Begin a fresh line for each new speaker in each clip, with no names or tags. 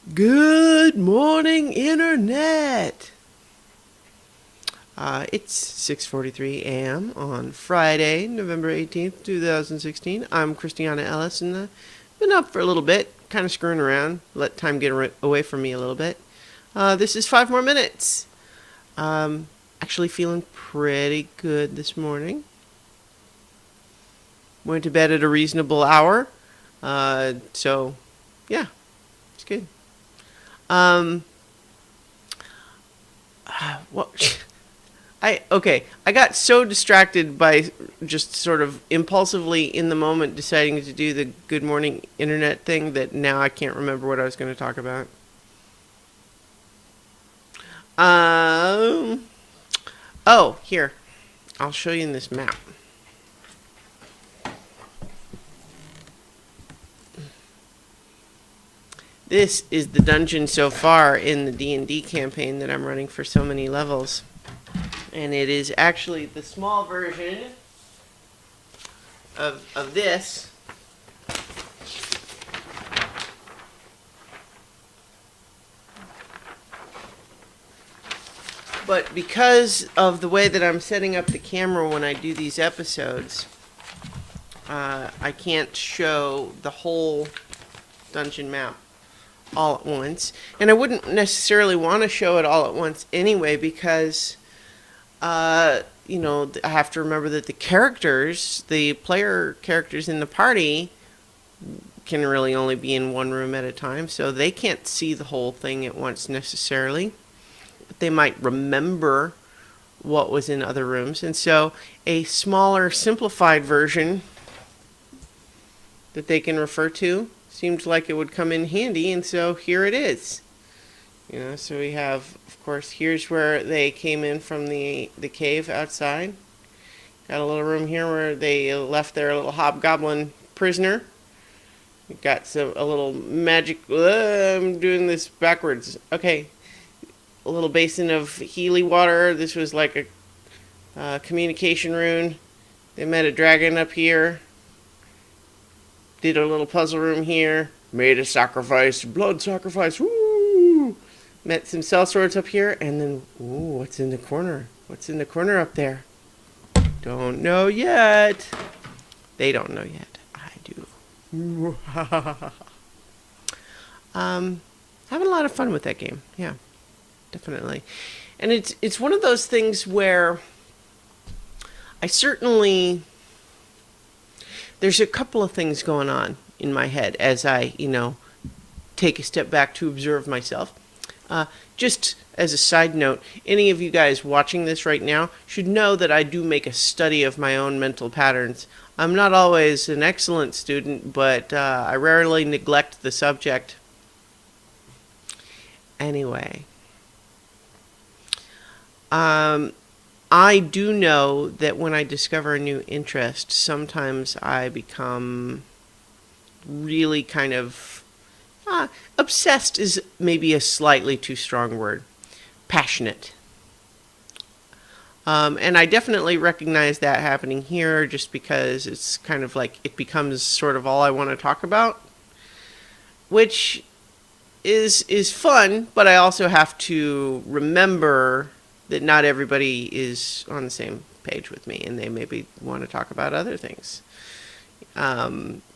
Good morning, Internet! It's 6:43 a.m. on Friday, November 18th, 2016. I'm Christiana Ellis, and I've been up for a little bit, kind of screwing around, let time get away from me a little bit. This is 5 more minutes. Actually feeling pretty good this morning. Went to bed at a reasonable hour, so yeah, it's good. Um, what? I got so distracted by just sort of impulsively in the moment deciding to do the Good Morning Internet thing that now I can't remember what I was going to talk about. Um, oh, here. I'll show you in this map. This is the dungeon so far in the D&D campaign that I'm running for so many levels. And it is actually the small version of this. But because of the way that I'm setting up the camera when I do these episodes, I can't show the whole dungeon map all at once. And I wouldn't necessarily want to show it all at once anyway, because I have to remember that the player characters in the party can really only be in one room at a time, so they can't see the whole thing at once necessarily. But they might remember what was in other rooms, and so a smaller, simplified version that they can refer to seemed like it would come in handy, and so here it is. So we have, of course, here's where they came in from the cave outside. Got a little room here where they left their little hobgoblin prisoner. We got a little magic. I'm doing this backwards. Okay, a little basin of Healy water. This was like a communication rune. They met a dragon up here. Did a little puzzle room here. Made a sacrifice, blood sacrifice. Woo! Met some sellswords up here, and then, ooh, what's in the corner? What's in the corner up there? Don't know yet. They don't know yet. I do. Having a lot of fun with that game. Yeah, definitely. And it's one of those things where I certainly, there's a couple of things going on in my head as I, take a step back to observe myself. Just as a side note, any of you guys watching this right now should know that I do make a study of my own mental patterns. I'm not always an excellent student, but I rarely neglect the subject. Anyway, I do know that when I discover a new interest, sometimes I become really kind of obsessed is maybe a slightly too strong word. Passionate. And I definitely recognize that happening here just because it's kind of like it becomes sort of all I want to talk about, which is fun, but I also have to remember that not everybody is on the same page with me and they maybe want to talk about other things.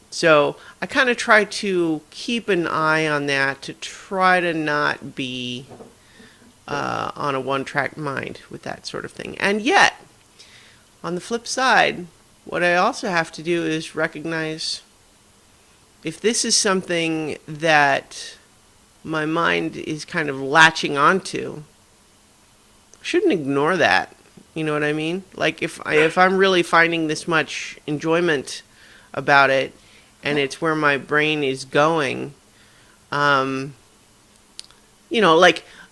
So I kind of try to keep an eye on that to try to not be on a one-track mind with that sort of thing. And yet, on the flip side, what I also have to do is recognize if this is something that my mind is kind of latching onto, I shouldn't ignore that. You know what I mean? Like if I'm really finding this much enjoyment about it, and it's where my brain is going, like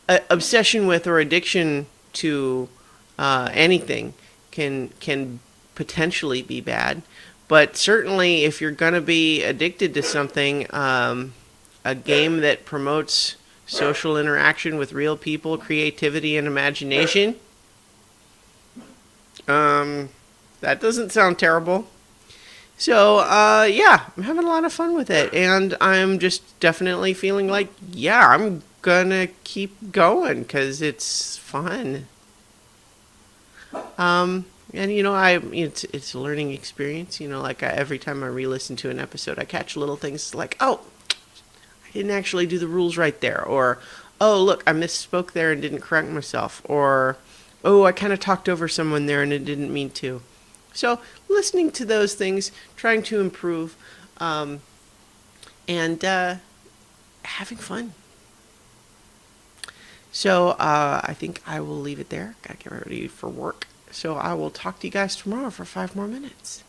obsession with or addiction to anything can potentially be bad. But certainly if you're going to be addicted to something, a game that promotes social interaction with real people, creativity, and imagination, that doesn't sound terrible. So, yeah, I'm having a lot of fun with it. And I'm just definitely feeling like, yeah, I'm gonna keep going because it's fun. And it's a learning experience. Like every time I re-listen to an episode, I catch little things like, oh, I didn't actually do the rules right there, or oh, look, I misspoke there and didn't correct myself, or oh, I kind of talked over someone there and it didn't mean to. So listening to those things, trying to improve, and having fun. So I think I will leave it there. Gotta get ready for work. So I will talk to you guys tomorrow for 5 more minutes.